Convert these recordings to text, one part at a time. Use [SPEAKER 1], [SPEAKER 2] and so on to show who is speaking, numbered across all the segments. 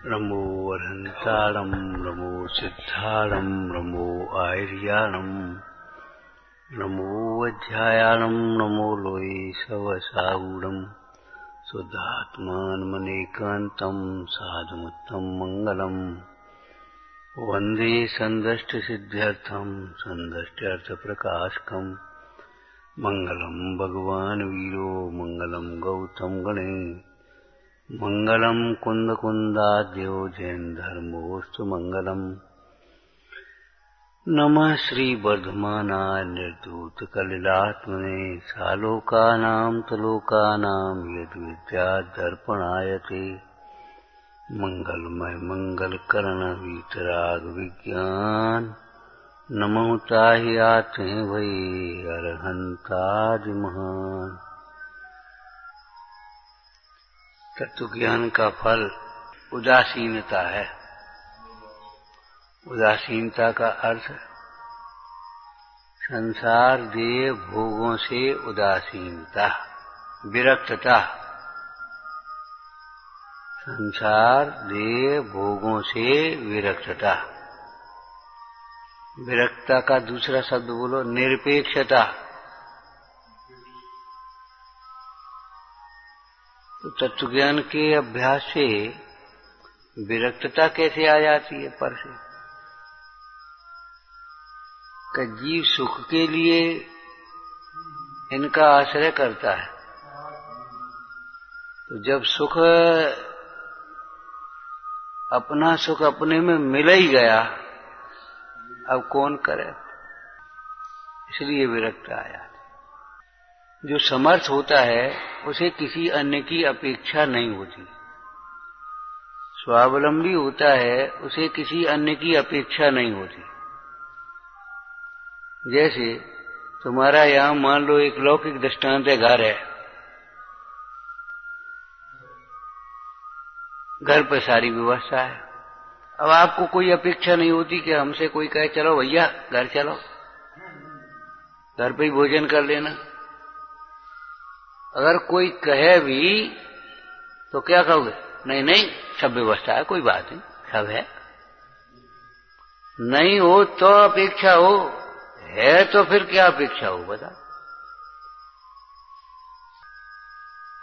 [SPEAKER 1] नमो वरहन्तारं नमो सिद्धारं नमो आयर्याणं नमो वज्रायाणं नमो लोये सवसागुणं शुद्धात्मानमनेकान्तं साधुमुत्तं मङ्गलम् वन्दे सन्दष्टसिद्ध्यर्थं सन्दष्ट्यर्थप्रकाशकम् मङ्गलं भगवान् वीरो मङ्गलं गौतम गणे मङ्गलं कुन्दकुन्दाद्यो जैनधर्मोऽस्तु मङ्गलम् नमः श्रीवर्धमानाय निर्धूतकलिलात्मने सालोकानां तलोकानां यद्विद्यादर्पणाय ते मंगलमय मंगलकरण वीतराग विज्ञान नमो ताहि आते भई अरहंतादि महान। तत्व ज्ञान का फल उदासीनता है। उदासीनता का अर्थ संसार देह भोगों से उदासीनता, विरक्तता। संसार देह भोगों से विरक्तता। विरक्तता का दूसरा शब्द बोलो, निरपेक्षता। तो तत्वज्ञान के अभ्यास से विरक्तता कैसे आ जाती है? पर से कि जीव सुख के लिए इनका आश्रय करता है, तो जब सुख अपना सुख अपने में मिल ही गया, अब कौन करे? इसलिए विरक्त आया। जो समर्थ होता है उसे किसी अन्य की अपेक्षा नहीं होती। स्वावलंबी होता है उसे किसी अन्य की अपेक्षा नहीं होती। जैसे तुम्हारा यहां मान लो एक लौकिक दृष्टांत है, घर है, घर पर सारी व्यवस्था है। अब आपको कोई अपेक्षा नहीं होती कि हमसे कोई कहे चलो भैया घर चलो, घर पे ही भोजन कर लेना। अगर कोई कहे भी तो क्या कहोगे? नहीं नहीं, सब व्यवस्था है, कोई बात नहीं, सब है। नहीं हो तो अपेक्षा हो, है तो फिर क्या अपेक्षा हो बता।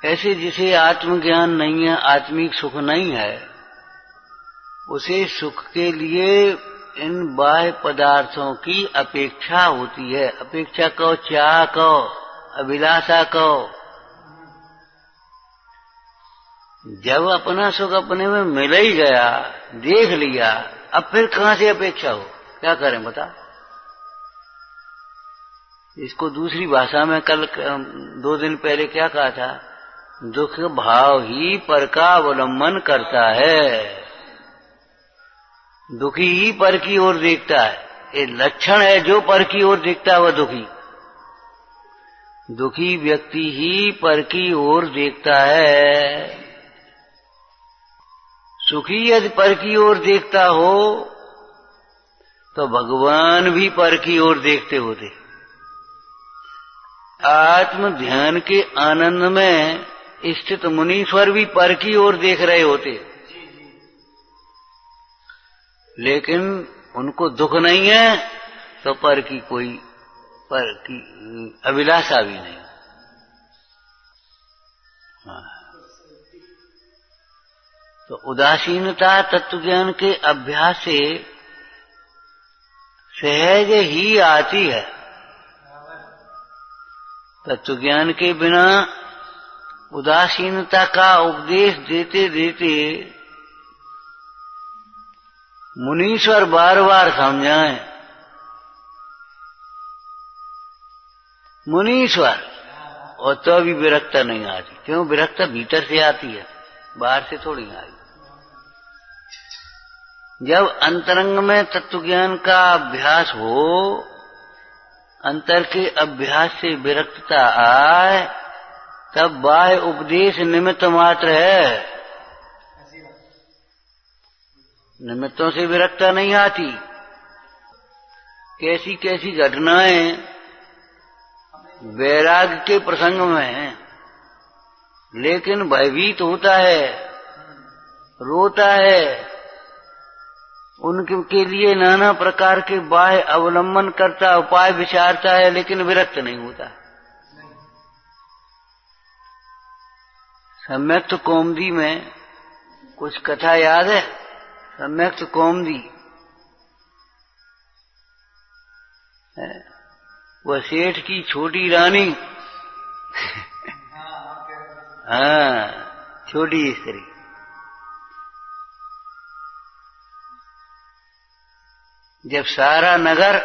[SPEAKER 1] ऐसे जिसे आत्मज्ञान नहीं है, आत्मिक सुख नहीं है, उसे सुख के लिए इन बाह्य पदार्थों की अपेक्षा होती है। अपेक्षा कहो, चाह कहो, अभिलाषा कहो। जब अपना सुख अपने में मिल ही गया, देख लिया, अब फिर कहां से अपेक्षा हो? क्या करें बता। इसको दूसरी भाषा में कल 2 दिन पहले क्या कहा था? दुख भाव ही पर का अवलंबन करता है। दुखी ही पर की ओर देखता है। ये लक्षण है, जो पर की ओर देखता है वह दुखी। दुखी व्यक्ति ही पर की ओर देखता है। सुखी यदि पर की ओर देखता हो तो भगवान भी पर की ओर देखते होते। आत्म ध्यान के आनंद में स्थित मुनीश्वर भी पर की ओर देख रहे होते, लेकिन उनको दुख नहीं है तो पर की अभिलाषा भी नहीं। तो उदासीनता तत्वज्ञान के अभ्यास से सहज ही आती है। तत्वज्ञान के बिना उदासीनता का उपदेश देते देते मुनीश्वर बार बार समझाएं। मुनीश्वर, और तो भी विरक्ता नहीं आती। क्यों? विरक्ता भीतर से आती है, बाहर से थोड़ी आई। जब अंतरंग में तत्वज्ञान का अभ्यास हो, अंतर के अभ्यास से विरक्तता आए, तब बाह्य उपदेश निमित्त मात्र है। निमित्तों से विरक्तता नहीं आती। कैसी कैसी घटनाएं वैराग्य के प्रसंग में हैं, लेकिन भयभीत होता है रोता है, उनके लिए नाना प्रकार के बाह्य अवलंबन करता, उपाय विचारता है, लेकिन विरक्त नहीं होता। सम्यक्त कौमुदी में कुछ कथा याद है? सम्यक्त कौमुदी, वह सेठ की छोटी रानी हाँ, छोटी स्त्री, जब सारा नगर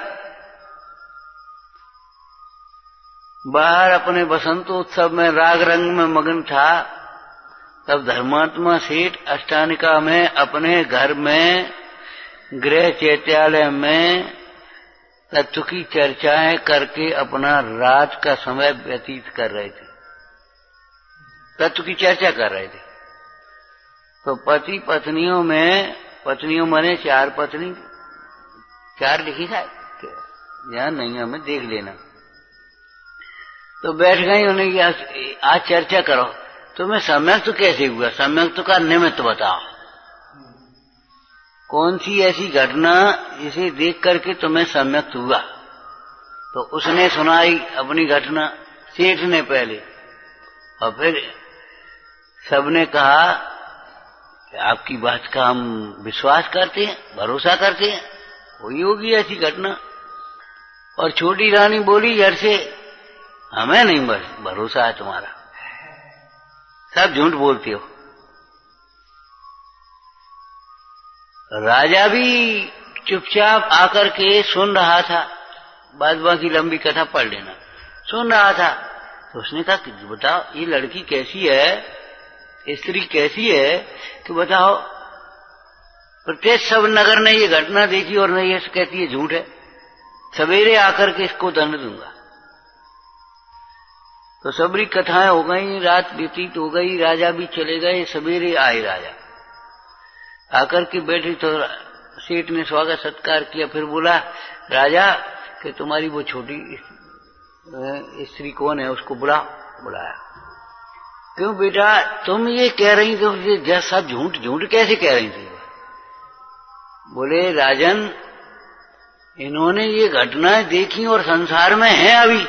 [SPEAKER 1] बाहर अपने बसंतोत्सव में राग रंग में मगन था, तब धर्मात्मा सेठ अष्टानिका में अपने घर में गृह चैत्यालय में तत्व की चर्चाएं करके अपना रात का समय व्यतीत कर रहे थे, तत्व की चर्चा कर रहे थे। तो पति पत्नियों में, पत्नियों मने 4 पत्नी, 4 लिखी था, ध्यान नहीं हमें, देख लेना। तो बैठ गई, उन्हें आज चर्चा करो, तुम्हें सम्यक्त कैसे हुआ, सम्यक्त का निमित्त बताओ, कौन सी ऐसी घटना जिसे देख करके तुम्हें सम्यक्त हुआ। तो उसने सुनाई अपनी घटना, सेठ ने पहले, और फिर सबने कहा कि आपकी बात का हम विश्वास करते हैं, भरोसा करते हैं, हुई होगी ऐसी घटना। और छोटी रानी बोली घर से, हमें नहीं भरोसा है तुम्हारा, सब झूठ बोलते हो। राजा भी चुपचाप आकर के सुन रहा था, बाद बाकी लंबी कथा पढ़ लेना, सुन रहा था। तो उसने कहा कि बताओ ये लड़की कैसी है, स्त्री कैसी है कि बताओ, प्रत्येक सब नगर ने ये घटना देखी और नहीं ये कहती है झूठ है, सवेरे आकर के इसको दंड दूंगा। तो सबरी कथाएं हो गई, रात व्यतीत हो गई, राजा भी चले गए, सवेरे आए राजा, आकर के बैठे तो सेठ ने स्वागत सत्कार किया। फिर बोला राजा कि तुम्हारी वो छोटी स्त्री कौन है, उसको बुलाया। क्यों बेटा तुम ये कह रही थी, जैसा झूठ कैसे कह रही थी? बोले राजन, इन्होंने ये घटनाएं देखी और संसार में हैं अभी,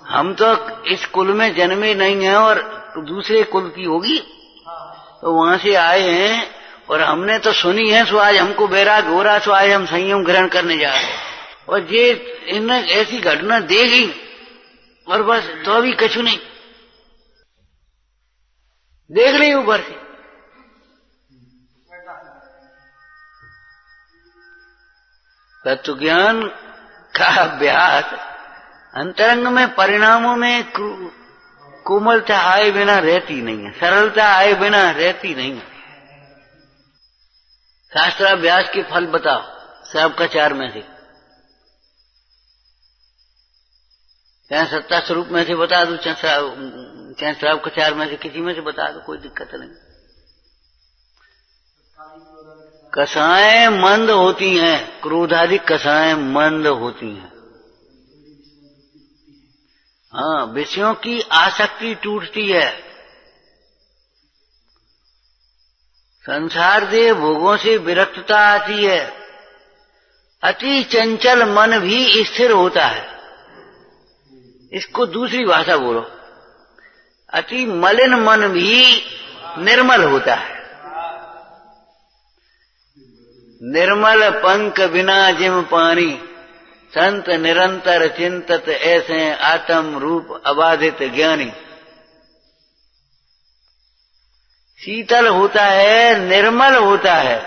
[SPEAKER 1] हम तो इस कुल में जन्मे नहीं हैं और दूसरे कुल की होगी, तो वहां से आए हैं और हमने तो सुनी है, सो आज हमको बैराग हो रहा, सो आज हम संयम ग्रहण करने जा रहे हैं। और ये इन्हें ऐसी घटना देखी और बस, तो अभी कछु नहीं देख ली ऊपर से। तत्व ज्ञान का अभ्यास अंतरंग में परिणामों में कोमलता आए बिना रहती नहीं है, सरलता आए बिना रहती नहीं है। शास्त्राभ्यास के फल बताओ सबका 4 में से, चाहे सत्ता स्वरूप में से बता दो, चाहे श्राव का 4 में से किसी में से बता दो, कोई दिक्कत नहीं। कसाएं मंद होती हैं, क्रोधादि कसाएं मंद होती हैं। हाँ, विषयों की आसक्ति टूटती है, संसार से भोगों से विरक्तता आती है, अति चंचल मन भी स्थिर होता है। इसको दूसरी भाषा बोलो, अति मलिन मन भी निर्मल होता है। निर्मल पंख बिना जिम पानी, संत निरंतर चिंतत ऐसे आत्म रूप अबाधित ज्ञानी। शीतल होता है, निर्मल होता है,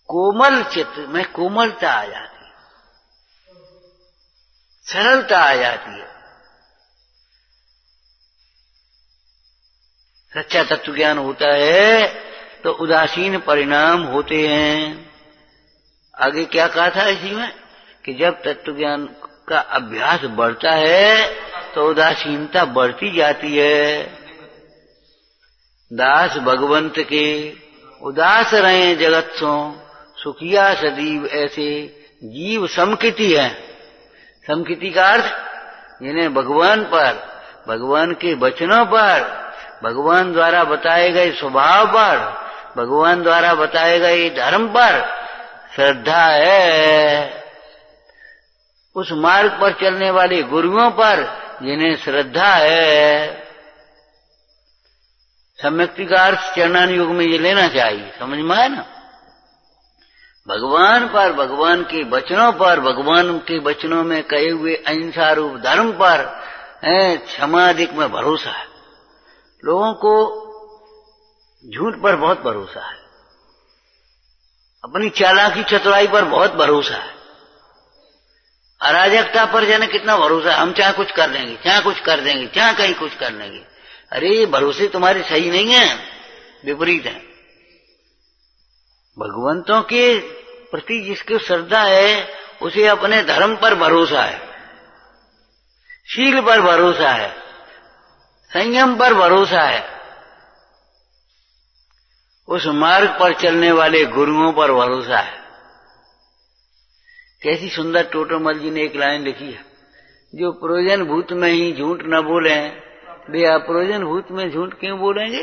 [SPEAKER 1] कोमल चित्त में कोमलता आ जाती है, सरलता आ जाती है। सच्चा तत्व ज्ञान होता है तो उदासीन परिणाम होते हैं। आगे क्या कहा था इसी में कि जब तत्व ज्ञान का अभ्यास बढ़ता है तो उदासीनता बढ़ती जाती है। दास भगवंत के उदास रहे जगत सो, सुखिया सदीव ऐसे जीव समकिति है। समकिति का अर्थ जिन्हें भगवान पर, भगवान के वचनों पर भगवान द्वारा बताए गए स्वभाव पर, भगवान द्वारा बताए गए धर्म पर श्रद्धा है। उस मार्ग पर चलने वाले गुरुओं पर जिन्हें श्रद्धा है। सम्यक्ति का अर्थ चरणान युग में ये लेना चाहिए, समझ में आया ना। भगवान पर, भगवान के वचनों पर, भगवान के वचनों में कहे हुए अहिंसा रूप धर्म पर क्षमादिक में भरोसा है। लोगों को झूठ पर बहुत भरोसा है, अपनी चालाकी चतुराई पर बहुत भरोसा है, अराजकता पर जाने कितना भरोसा है। हम चाहे कुछ कर देंगे, चाहे कुछ कर देंगे, चाहे कहीं कुछ कर देंगे। अरे ये भरोसे तुम्हारे सही नहीं है, विपरीत है। भगवंतों के प्रति जिसकी श्रद्धा है उसे अपने धर्म पर भरोसा है, शील पर भरोसा है, संयम पर भरोसा है, उस मार्ग पर चलने वाले गुरुओं पर भरोसा है। कैसी सुंदर टोटोमल जी ने एक लाइन लिखी है, जो प्रयोजन भूत में ही झूठ न बोले, वे अप्रयोजन भूत में झूठ क्यों बोलेंगे।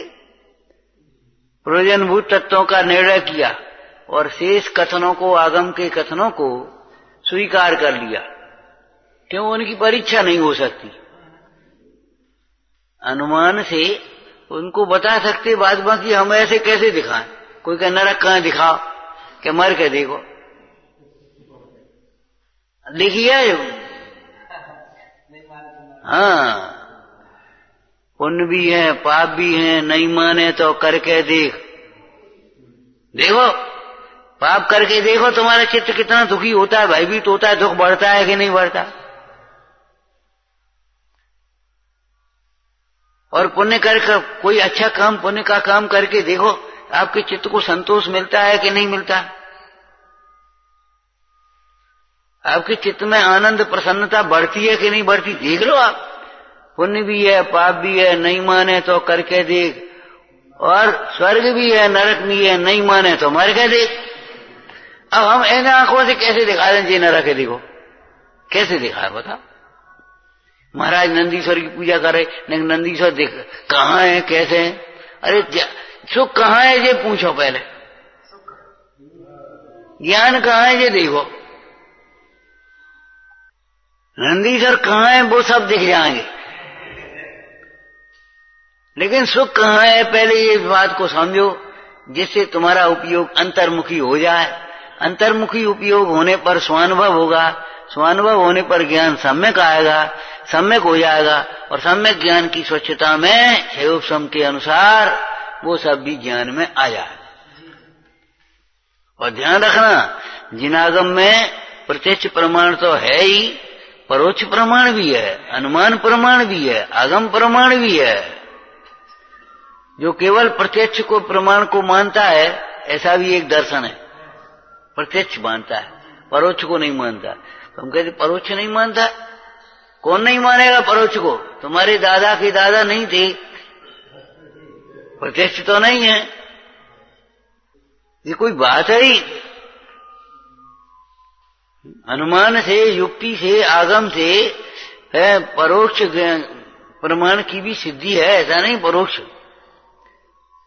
[SPEAKER 1] प्रयोजनभूत तत्वों का निर्णय किया और शेष कथनों को, आगम के कथनों को स्वीकार कर लिया, क्यों उनकी परीक्षा नहीं हो सकती। अनुमान से उनको बता सकते, बाद बाकी हम ऐसे कैसे दिखाएं। कोई कह नरक कहां दिखाओ, क्या मर के देखो, देखिए। हाँ, पुण्य भी है, पाप भी है, नहीं माने तो करके देखो, पाप करके देखो, तुम्हारा चित्त कितना दुखी होता है, भयभीत होता है, दुख बढ़ता है कि नहीं बढ़ता। और पुण्य करके कोई अच्छा काम, पुण्य का काम करके देखो, आपके चित्त को संतोष मिलता है कि नहीं मिलता। आपके चित्त में आनंद प्रसन्नता बढ़ती है कि नहीं बढ़ती, देख लो आप। पुण्य भी है, पाप भी है, नहीं माने तो करके देख, और स्वर्ग भी है, नरक भी है, नहीं माने तो मर के देख। अब हम इन आंखों से कैसे दिखा दें जी नरक है देखो, कैसे दिखाए बताओ। महाराज नंदीश्वर की पूजा करे, लेकिन नंदीश्वर देख कहाँ है, कैसे है। अरे सुख कहाँ है ये पूछो पहले, ज्ञान कहाँ है ये देखो। नंदीश्वर कहाँ है वो सब दिख जाएंगे, लेकिन सुख कहाँ है पहले ये बात को समझो, जिससे तुम्हारा उपयोग अंतर्मुखी हो जाए। अंतर्मुखी उपयोग होने पर स्वानुभव होगा, स्वानुभव होने पर ज्ञान सम्यक आएगा, सम्यक हो जाएगा, और सम्यक ज्ञान की स्वच्छता में क्षयोपशम के अनुसार वो सब भी ज्ञान में आ जाए। और ध्यान रखना, जिनागम में प्रत्यक्ष प्रमाण तो है ही, परोक्ष प्रमाण भी है, अनुमान प्रमाण भी है, आगम प्रमाण भी है। जो केवल प्रत्यक्ष को प्रमाण को मानता है, ऐसा भी एक दर्शन है। प्रत्यक्ष मानता है, परोक्ष को नहीं मानता। तो हम कहते परोक्ष नहीं मानता, कौन नहीं मानेगा परोक्ष को। तुम्हारे दादा के दादा नहीं थे, प्रत्यक्ष तो नहीं है, ये कोई बात है ही। अनुमान से, युक्ति से, आगम से है, परोक्ष प्रमाण की भी सिद्धि है, ऐसा नहीं परोक्ष।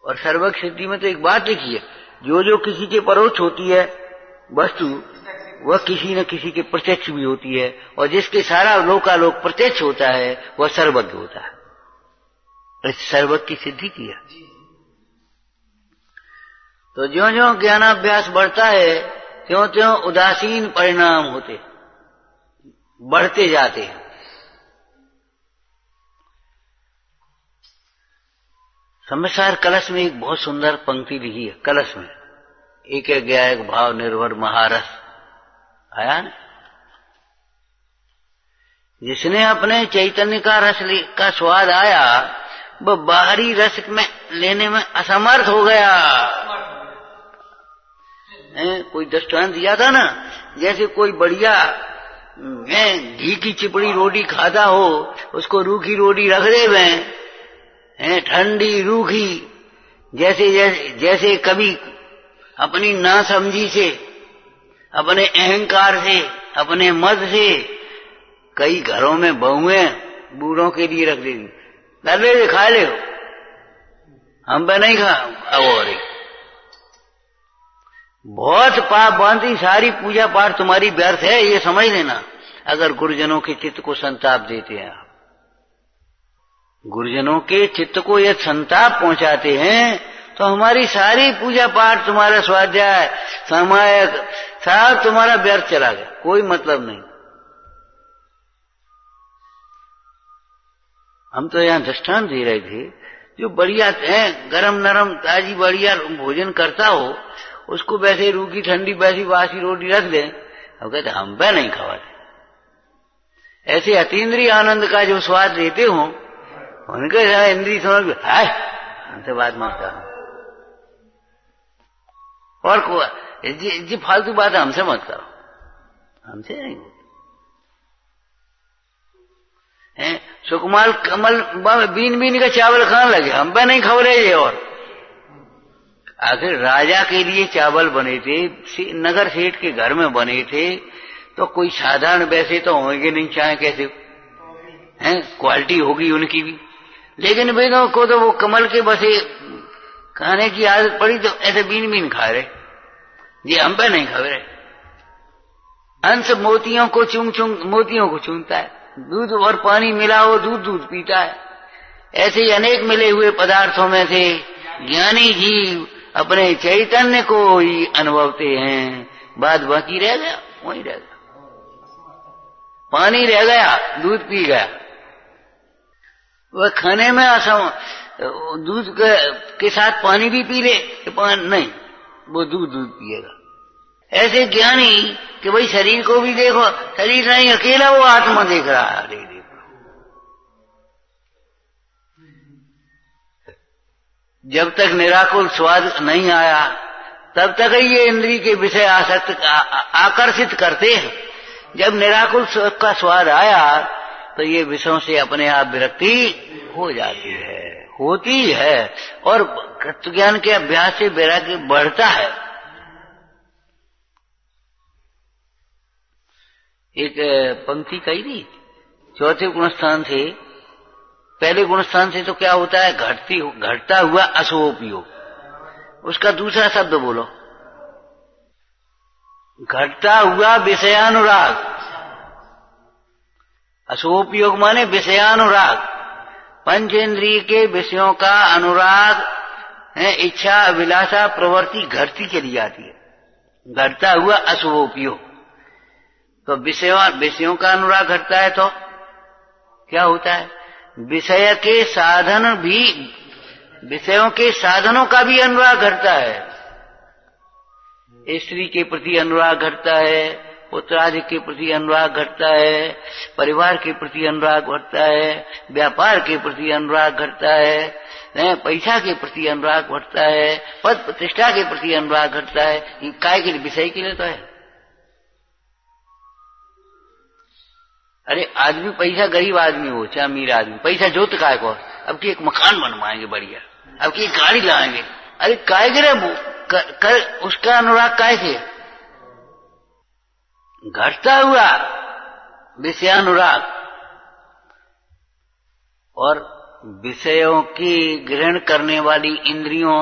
[SPEAKER 1] और सर्वज्ञ सिद्धि में तो एक बात लिखी है, जो जो किसी के परोक्ष होती है वस्तु, वह किसी न किसी के प्रत्यक्ष भी होती है, और जिसके सारा लोकालोक प्रत्यक्ष होता है वह सर्वज्ञ होता है। सर्वज्ञ की सिद्धि किया। तो ज्यों ज्यों ज्ञानाभ्यास बढ़ता है, त्यों त्यों उदासीन परिणाम होते, बढ़ते जाते हैं। समाचार कलश में एक बहुत सुंदर पंक्ति लिखी है, कलश में एक गया एक भाव निर्भर महारस आया न? जिसने अपने चैतन्य का रस का स्वाद आया, वह बाहरी रस में लेने में असमर्थ हो गया। कोई दृष्टांत दिया था ना, जैसे कोई बढ़िया घी की चिपड़ी रोटी खाता हो, उसको रूखी रोटी रख दे, ठंडी रूखी, जैसे कभी अपनी नासमझी से, अपने अहंकार से, अपने मद से कई घरों में बहुएं बूढ़ों के लिए रख देती, ले खा ले, हम पे नहीं खा और बहुत पाप बांधी, सारी पूजा पाठ तुम्हारी व्यर्थ है, ये समझ लेना। अगर गुरुजनों के चित्त को संताप देते हैं आप, गुरुजनों के चित्त को यह संताप पहुंचाते हैं, तो हमारी सारी पूजा पाठ, तुम्हारा स्वाध्याय, सामायिक सब तुम्हारा व्यर्थ चला गया, कोई मतलब नहीं। हम तो यहाँ दृष्टांत दे रहे थे, जो बढ़िया है गरम नरम ताजी बढ़िया भोजन करता हो, उसको वैसे रूखी ठंडी वैसी बासी रोटी रख दे, अब कहते हम पे नहीं खवाते। ऐसे अतीन्द्रिय आनंद का जो स्वाद लेते हो, उनके इंद्रिय समझ हाय हमसे बात मत करो, और जी फालतू बात हमसे मत करो, हमसे नहीं होती। सुकुमार कमल बीन बीन का चावल खाने लगे, हम पे नहीं खबरे ये। और आखिर राजा के लिए चावल बने थे, नगर सेठ के घर में बने थे, तो कोई साधारण वैसे तो होंगे नहीं, चाहे कैसे हैं, क्वालिटी होगी उनकी भी, लेकिन वेदों को तो वो कमल के बसे खाने की आदत पड़ी, तो ऐसे बीन बीन खा रहे जी, हम पे नहीं खा रहे। अंश मोतियों को मोतियों को चूमता है, दूध और पानी मिला हो दूध पीता है। ऐसे ही अनेक मिले हुए पदार्थों में से ज्ञानी जीव अपने चैतन्य को ही अनुभवते हैं, बात बाकी रह गया वही रह गया, पानी रह गया, दूध पी गया। वह खाने में दूध के साथ पानी भी पी ले, पानी नहीं, वो दूध पिएगा। ऐसे ज्ञानी कि भाई शरीर को भी देखो, शरीर नहीं अकेला वो आत्मा देख रहा है। जब तक निराकुल स्वाद नहीं आया तब तक ही ये इंद्रिय के विषय आकर्षित करते हैं। जब निराकुल का स्वाद आया तो ये विषयों से अपने आप विरक्ति हो जाती है, होती है, और तत्व ज्ञान के अभ्यास से वैराग्य बढ़ता है। एक पंक्ति कही थी, चौथे गुणस्थान से, पहले गुणस्थान से तो क्या होता है, घटता हुआ अशुभोपयोग। उसका दूसरा शब्द बोलो, घटता हुआ विषयानुराग। अशुभोपयोग माने विषयानुराग, पंचेंद्रिय के विषयों का अनुराग है, इच्छा अभिलाषा प्रवृत्ति घटती चली जाती है, घटता हुआ अशुभोपयोग। तो विषयों का अनुराग घटता है तो क्या होता है, विषय के साधन भी, विषयों के साधनों का भी अनुराग घटता है। स्त्री के प्रति अनुराग घटता है, पुत्रादि के प्रति अनुराग घटता है, परिवार के प्रति अनुराग घटता है, व्यापार के प्रति अनुराग घटता है, पैसा के प्रति अनुराग घटता है, पद प्रतिष्ठा के प्रति अनुराग घटता है। ये काय के लिए, विषय के लिए तो है। अरे आदमी पैसा, गरीब आदमी हो चाहे अमीर आदमी, पैसा जोत काय को, अब की एक मकान बनवाएंगे बढ़िया, अब की एक गाड़ी लाएंगे, अरे काय करे उसका अनुराग काय से घटता हुआ विषयानुराग। और विषयों की ग्रहण करने वाली इंद्रियों,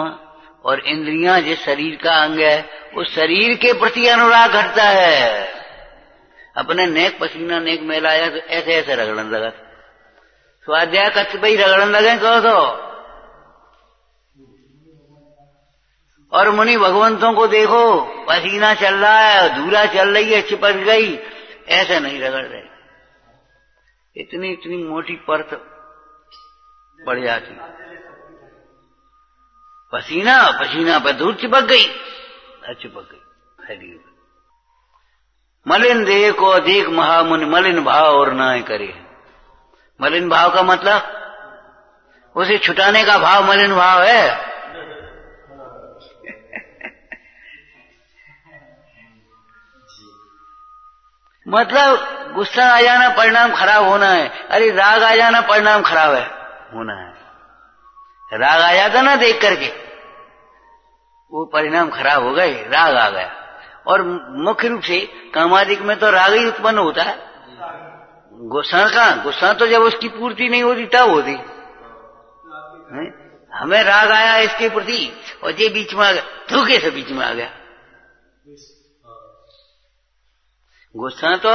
[SPEAKER 1] और इंद्रियां जिस शरीर का अंग है, उस शरीर के प्रति अनुराग घटता है। अपने नेक पसीना नेक मैलाया तो ऐसे ऐसे रगड़न लगा, स्वाध्याय कच्छ भाई रगड़न लगे कहो तो। और मुनि भगवंतों को देखो, पसीना चल रहा है, धूला चल रही है, चिपक गई, ऐसे नहीं रगड़ रहे, इतनी इतनी मोटी परत पड़ जाती, पसीना पसीना पर धूल चिपक गई, चिपक गई, फैली गई। मलिन देह को देख महामुनि, मलिन भाव और ना करे। मलिन भाव का मतलब उसे छुटाने का भाव मलिन भाव है। मतलब गुस्सा आ जाना परिणाम खराब होना है, अरे राग आ जाना परिणाम खराब है होना है। राग आ जाता ना देख करके, वो परिणाम खराब हो गए, राग आ गया। और मुख्य रूप से कामादिक में तो राग ही उत्पन्न होता है, गुस्सा का। गुस्सा तो जब उसकी पूर्ति नहीं होती तब होती, हमें राग आया इसके प्रति और ये बीच में आ गया, तू कैसे बीच में आ गया? गुस्सा तो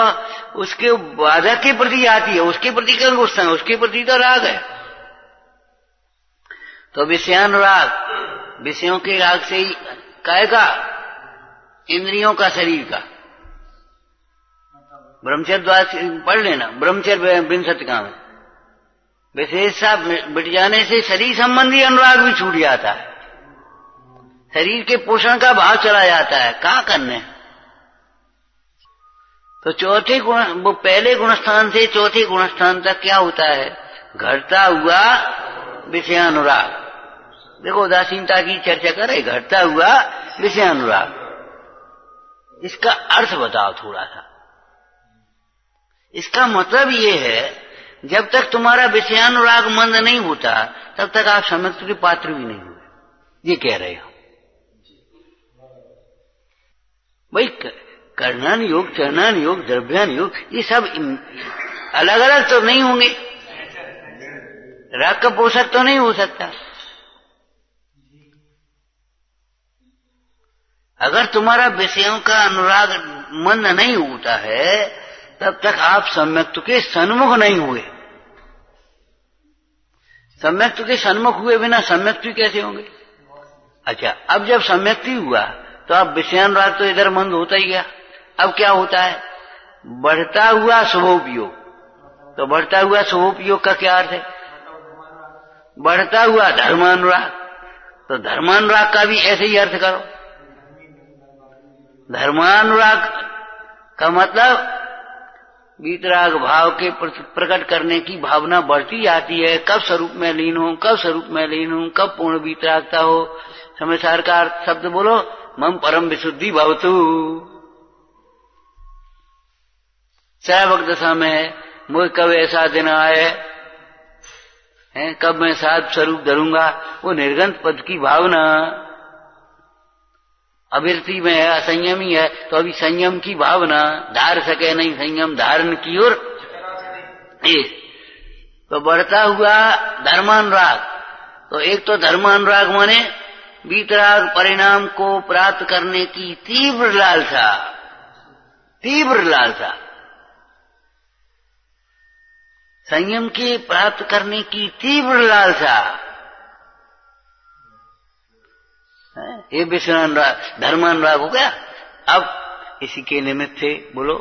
[SPEAKER 1] उसके बाधक के प्रति आती है, उसके प्रति क्या गुस्सा है? उसके प्रति तो राग है। तो विषयानुराग, विषयों के राग से ही काय का? इंद्रियों का, शरीर का। ब्रह्मचर्य द्वारा पढ़ लेना, ब्रह्मचर्य विंशतिका में विशेषता मिट जाने से शरीर संबंधी अनुराग भी छूट जाता है, शरीर के पोषण का भाव चला जाता है। कहाँ करने? तो चौथे गुण, वो पहले गुणस्थान से चौथे गुणस्थान तक क्या होता है? घटता हुआ विषयानुराग। देखो उदासीनता की चर्चा कर रहे, घटता हुआ विषयानुराग। इसका अर्थ बताओ थोड़ा सा। इसका मतलब ये है, जब तक तुम्हारा विषयानुराग मंद नहीं होता तब तक आप समत्व के पात्र भी नहीं हुए, ये कह रहे हो भाई। करणान योग, चरणान योग, द्रव्यान योग, ये सब अलग अलग तो नहीं होंगे। राग का पोषक तो नहीं हो सकता। अगर तुम्हारा विषयों का अनुराग मंद नहीं होता है तब तक आप सम्यक्त्व के सन्मुख नहीं हुए। सम्यक्त्व के सन्मुख हुए बिना सम्यक्त्व कैसे होंगे? अच्छा, अब जब सम्यक्ति हुआ तो अब विषयानुराग तो इधर मंद होता ही गया। अब क्या होता है? बढ़ता हुआ शुभोपयोग। तो बढ़ता हुआ शुभोपयोग का क्या अर्थ है? बढ़ता हुआ धर्मानुराग। तो धर्मानुराग का भी ऐसे ही अर्थ करो। धर्मानुराग का मतलब वीतराग भाव के प्रकट करने की भावना बढ़ती जाती है। कब स्वरूप में लीन हूं, कब स्वरूप में लीन हूं, कब पूर्ण वीतरागता हो। समयसार का अर्थ शब्द बोलो, मम परम विशुद्धि भवतु। सैवक दशा में है, मुझे कब ऐसा दिन आए है, कब मैं साध स्वरूप धरूंगा। वो निर्गंत पद की भावना। अविरति में है, असंयमी है, तो अभी संयम की भावना। धार सके नहीं संयम धारण की ओर। तो बढ़ता हुआ धर्मानुराग। तो एक तो धर्मानुराग माने वीतराग परिणाम को प्राप्त करने की तीव्र लालसा, तीव्र लालसा। संयम के प्राप्त करने की तीव्र लालसा, ये विषयानुराग धर्मानुराग हो गया। अब इसी के निमित्त से बोलो,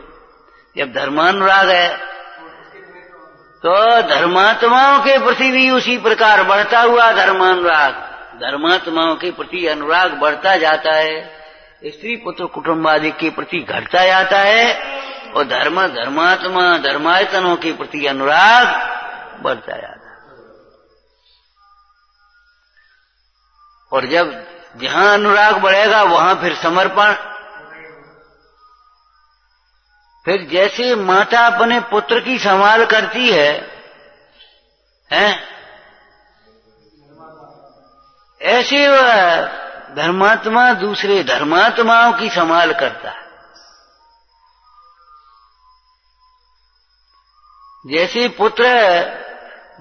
[SPEAKER 1] जब धर्मानुराग है तो धर्मात्माओं के प्रति भी उसी प्रकार बढ़ता हुआ धर्मानुराग। धर्मात्माओं के प्रति अनुराग बढ़ता जाता है, स्त्री पुत्र कुटुंब आदि के प्रति घटता जाता है, और धर्मात्मा धर्मायतनों के प्रति अनुराग बढ़ता जाता है। और जब जहां अनुराग बढ़ेगा वहां फिर समर्पण। फिर जैसे माता अपने पुत्र की संभाल करती है, ऐसे वह धर्मात्मा दूसरे धर्मात्माओं की संभाल करता है। जैसे पुत्र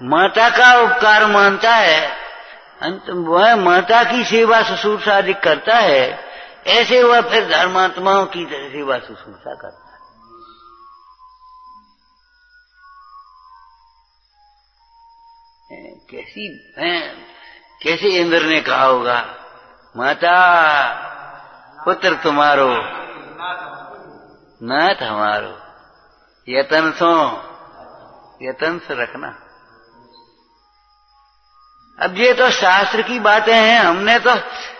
[SPEAKER 1] माता का उपकार मानता है, अंत वह माता की सेवा शुश्रूषा अधिक करता है, ऐसे वह फिर धर्मात्माओं की सेवा शुश्रूषा करता है। कैसे इंद्र ने कहा होगा, माता पुत्र तुम्हारो नाथ हमारो, यतन से रखना। अब ये तो शास्त्र की बातें हैं, हमने तो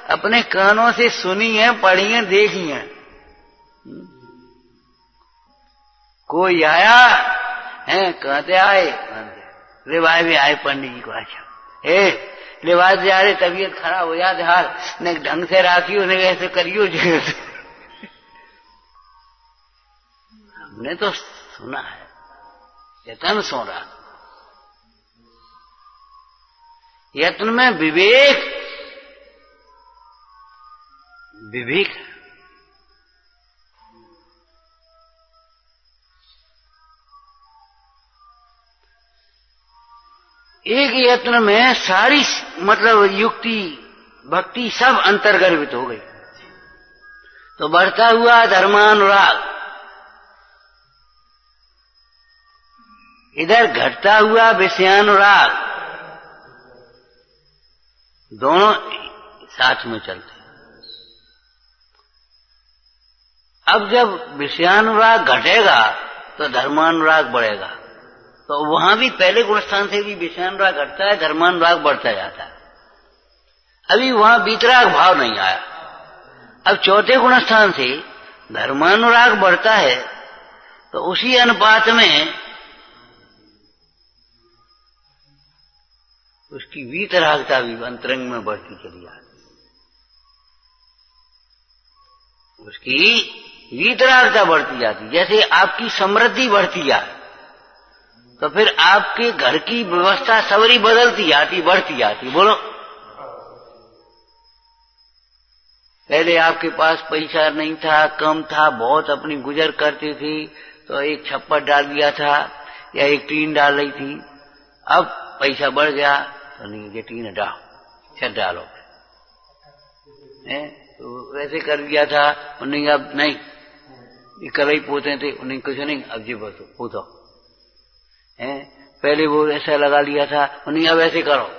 [SPEAKER 1] अपने कानों से सुनी है, पढ़ी है, देखी है। कोई आया है, कहते आए रिवाज भी आए पंडित जी को, अच्छा लिबास जा रहे, तबीयत खराब हो जाते, हाल ने ढंग से राखियो, ने ऐसे करियो। हमने तो सुना है, यतन सो रहा। यत्न में विवेक एक यत्न में सारी मतलब युक्ति भक्ति सब अंतर्गर्भित हो गई। तो बढ़ता हुआ धर्मानुराग, इधर घटता हुआ विषयानुराग, दोनों साथ में चलते हैं। अब जब विषयानुराग घटेगा तो धर्मानुराग बढ़ेगा। तो वहां भी पहले गुणस्थान से भी विषयानुराग घटता है, धर्मानुराग बढ़ता जाता है। अभी वहां वीतराग भाव नहीं आया। अब चौथे गुणस्थान से धर्मानुराग बढ़ता है तो उसी अनुपात में उसकी वीतरागता भी अंतरंग में बढ़ती चली जाती है। उसकी वीतरागता बढ़ती जाती, जैसे आपकी समृद्धि बढ़ती जाए तो फिर आपके घर की व्यवस्था सवरी बदलती जाती, बढ़ती जाती। बोलो, पहले आपके पास पैसा नहीं था, कम था, बहुत अपनी गुजर करती थी तो एक छप्पर डाल दिया था या एक टीन डाल रही थी। अब पैसा बढ़ गया तो नहीं, ये टीन हटाओ, छत डालो, तो वैसे कर दिया था। उन्हें अब नहीं, ये कल पोते थे, उन्हें कुछ नहीं, अब जी बस पोतो। पहले वो ऐसा लगा लिया था, उन्हें अब ऐसे करो।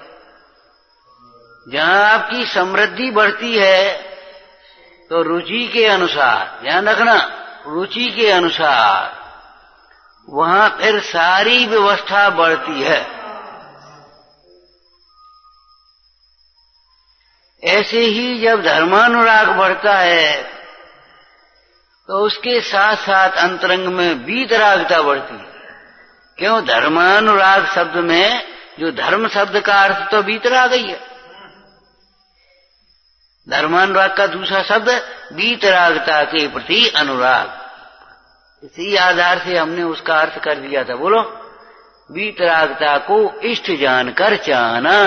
[SPEAKER 1] जहां आपकी समृद्धि बढ़ती है तो रुचि के अनुसार, ध्यान रखना, रुचि के अनुसार वहां फिर सारी व्यवस्था बढ़ती है। ऐसे ही जब धर्मानुराग बढ़ता है तो उसके साथ साथ अंतरंग में वीतरागता बढ़ती है। क्यों? धर्मानुराग शब्द में जो धर्म शब्द का अर्थ तो वीतराग ही है। धर्मानुराग का दूसरा शब्द वीतरागता के प्रति अनुराग। इसी आधार से हमने उसका अर्थ कर दिया था। बोलो, वीतरागता को इष्ट जानकर चाहना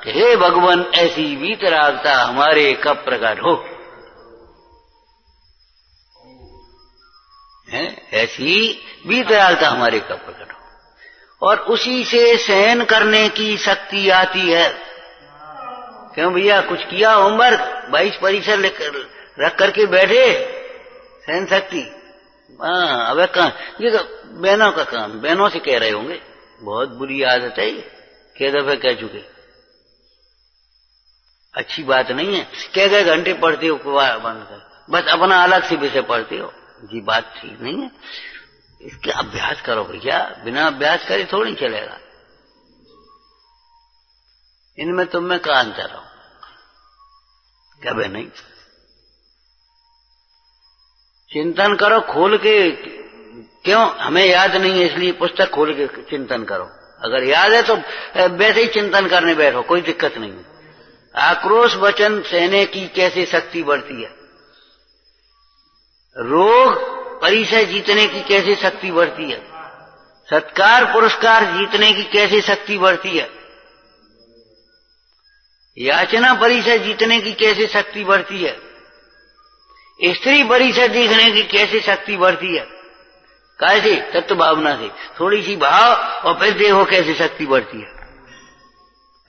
[SPEAKER 1] कि हे भगवान, ऐसी वीतरागता हमारे कब प्रकट हो। ऐसी वीतरागता हमारे कब प्रकट हो। और उसी से सहन करने की शक्ति आती है। क्यों भैया, कुछ किया होमवर्क, 22 परीक्षा रख करके बैठे, सहन शक्ति। हाँ, अब कहाँ, ये तो बहनों का काम, बहनों से कह रहे होंगे, बहुत बुरी आदत है ये, कई दफे कह चुके। अच्छी बात नहीं है। कह घंटे पढ़ते हो बंद कर, बस अपना अलग से विषय पढ़ते हो, ये बात ठीक नहीं है। इसके अभ्यास करो भैया, बिना अभ्यास करे थोड़ी चलेगा। इनमें तुम में का अंतर हो? कभी नहीं। चिंतन करो खोल के। क्यों? हमें याद नहीं है इसलिए पुस्तक खोल के चिंतन करो। अगर याद है तो वैसे ही चिंतन करने बैठो, कोई दिक्कत नहीं है। आक्रोश वचन सहने की कैसे शक्ति बढ़ती है, रोग परिचय जीतने की कैसे शक्ति बढ़ती है, सत्कार पुरस्कार जीतने की कैसे शक्ति बढ़ती है, याचना परिचय जीतने की कैसे शक्ति बढ़ती है, स्त्री परिचय देखने की कैसे शक्ति बढ़ती है। कैसे? तत्व भावना से, थोड़ी सी भाव और फिर देखो कैसे शक्ति बढ़ती है।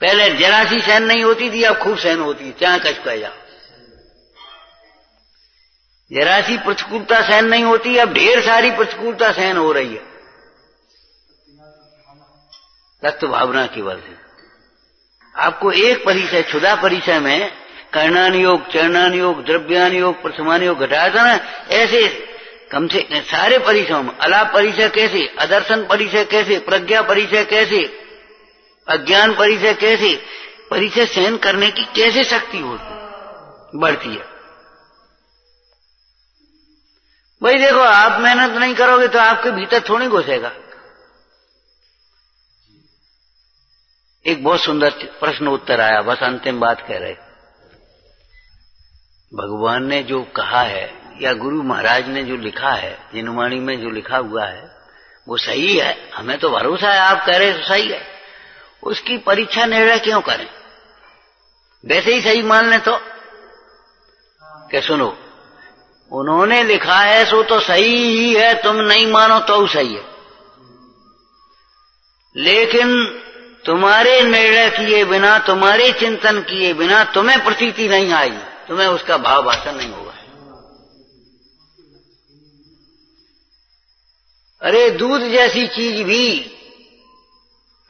[SPEAKER 1] पहले जरा सी सहन नहीं होती थी, अब खूब सहन होती है, चाहे कच कह जाओ। जरा सी प्रतिकूलता सहन नहीं होती, अब ढेर सारी प्रतिकूलता सहन हो रही है, तत्व भावना की वजह से। आपको एक परिचय, क्षुधा परिचय में कर्णान योग, चरणान योग, द्रव्यान योग, प्रथमान योग घटाया था ना, ऐसे कम से सारे परिचयों में अलाप परिचय कैसे, अदर्शन परिचय कैसे, प्रज्ञा परिचय कैसे, अज्ञान परिचय कैसे, परिचय सहन करने की कैसे शक्ति होती बढ़ती है। भाई देखो, आप मेहनत नहीं करोगे तो आपके भीतर थोड़ी घुसेगा। एक बहुत सुंदर प्रश्न उत्तर आया, बस अंतिम बात कह रहे। भगवान ने जो कहा है या गुरु महाराज ने जो लिखा है, जिनवाणी में जो लिखा हुआ है वो सही है, हमें तो भरोसा है, आप कह रहे तो सही है। उसकी परीक्षा निर्णय क्यों करें? वैसे ही सही मान लें तो क्या? सुनो, उन्होंने लिखा है सो तो सही ही है, तुम नहीं मानो तो सही है। लेकिन तुम्हारे निर्णय किए बिना, तुम्हारे चिंतन किए बिना तुम्हें प्रतीति नहीं आई, तुम्हें उसका भाव भाषण नहीं होगा। अरे दूध जैसी चीज भी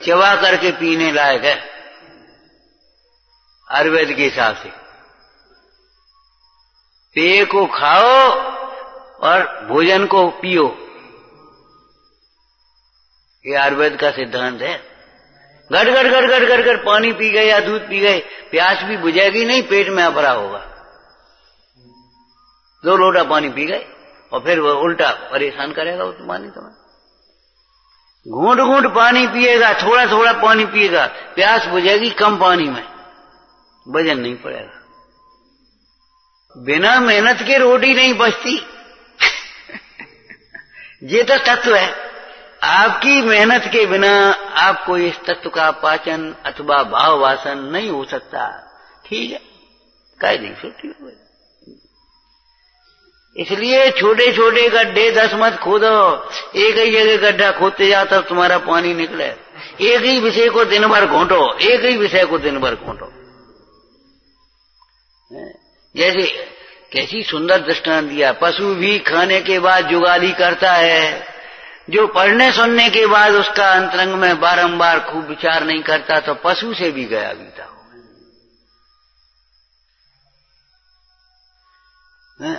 [SPEAKER 1] चबा करके पीने लायक है आयुर्वेद के हिसाब से। पेय को खाओ और भोजन को पियो, ये आयुर्वेद का सिद्धांत है। गट गट गट गट गट गट पानी पी गए या दूध पी गए, प्यास भी बुझेगी नहीं, पेट में अफरा होगा। 2 लोटा पानी पी गए और फिर वो उल्टा परेशान करेगा वो पानी तुम्हें। घूंट घूंट पानी पिएगा, थोड़ा थोड़ा पानी पिएगा, प्यास बुझेगी कम पानी में, वजन नहीं पड़ेगा। बिना मेहनत के रोटी नहीं बचती ये तो तत्व है। आपकी मेहनत के बिना आपको इस तत्व का पाचन अथवा भाव वासन नहीं हो सकता। ठीक है, कह नहीं सोती। इसलिए छोटे छोटे गड्ढे 10 मत खोदो, एक ही जगह गड्ढा खोदते जाओ तब तुम्हारा पानी निकले। एक ही विषय को दिन भर घोंटो, एक ही विषय को दिन भर घोंटो। जैसे कैसी सुंदर दृष्टांत दिया, पशु भी खाने के बाद जुगाली करता है, जो पढ़ने सुनने के बाद उसका अंतरंग में बारंबार खूब विचार नहीं करता तो पशु से भी गया बीता हो।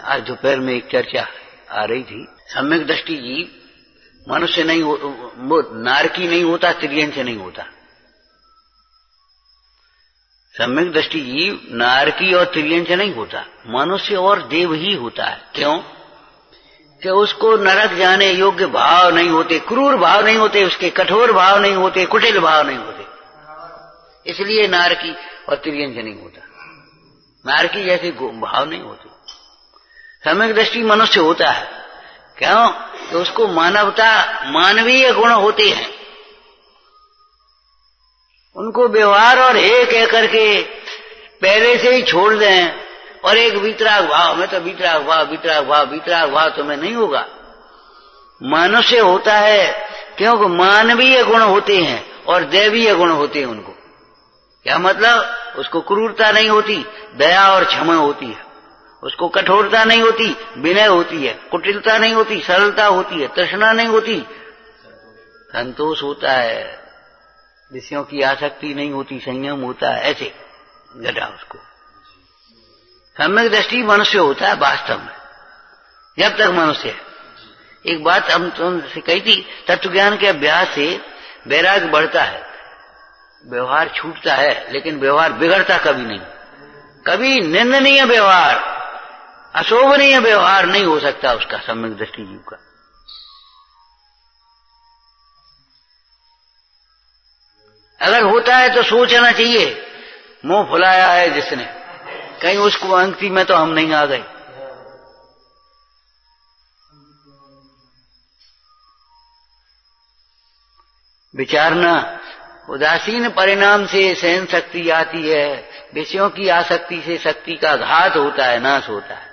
[SPEAKER 1] आज दोपहर में एक चर्चा आ रही थी, सम्यक दृष्टि जीव मनुष्य नहीं वो नारकी नहीं होता, तिर्यन से नहीं होता। सम्यक दृष्टि जीव नारकी और तिर्यन से नहीं होता, मनुष्य और देव ही होता है। क्यों? कि उसको नरक जाने योग्य भाव नहीं होते, क्रूर भाव नहीं होते, उसके कठोर भाव नहीं होते, कुटिल भाव नहीं होते, इसलिए नारकी और तिर्यन से नहीं होता। नारकी जैसे भाव नहीं होते। सम्यक दृष्टि मनुष्य होता है। क्यों? कि उसको मानवता, मानवीय गुण होते हैं, उनको व्यवहार और हे कह करके पहले से ही छोड़ दें और एक वितराग भाव में तो वितराग भाव वितराग भाव वितराग भाव तुम्हें नहीं होगा। मनुष्य होता है क्योंकि मानवीय गुण होते हैं और दैवीय गुण होते हैं उनको। क्या मतलब? उसको क्रूरता नहीं होती, दया और क्षमा होती है, उसको कठोरता नहीं होती, विनय होती है, कुटिलता नहीं होती, सरलता होती है, तृष्णा नहीं होती, संतोष होता है, विषयों की आसक्ति नहीं होती, संयम होता है। ऐसे घटा उसको। सम्यक दृष्टि मनुष्य होता है वास्तव में, जब तक मनुष्य है। एक बात हम तुमसे कही थी, तत्व ज्ञान के अभ्यास से वैराग्य बढ़ता है, व्यवहार छूटता है, लेकिन व्यवहार बिगड़ता कभी नहीं। कभी निंदनीय व्यवहार, अशोभनीय व्यवहार नहीं हो सकता उसका, सम्यक दृष्टि जीव का। अगर होता है तो सोचना चाहिए, मुंह फुलाया है जिसने, कहीं उसको अंक्ति में तो हम नहीं आ गए। विचारना, उदासीन परिणाम से सहन शक्ति आती है, विषयों की आसक्ति से शक्ति का घात होता है, नाश होता है।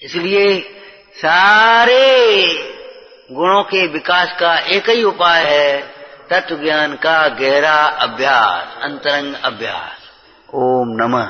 [SPEAKER 1] इसलिए सारे गुणों के विकास का एक ही उपाय है, तत्व ज्ञान का गहरा अभ्यास, अंतरंग अभ्यास। ओम नमः।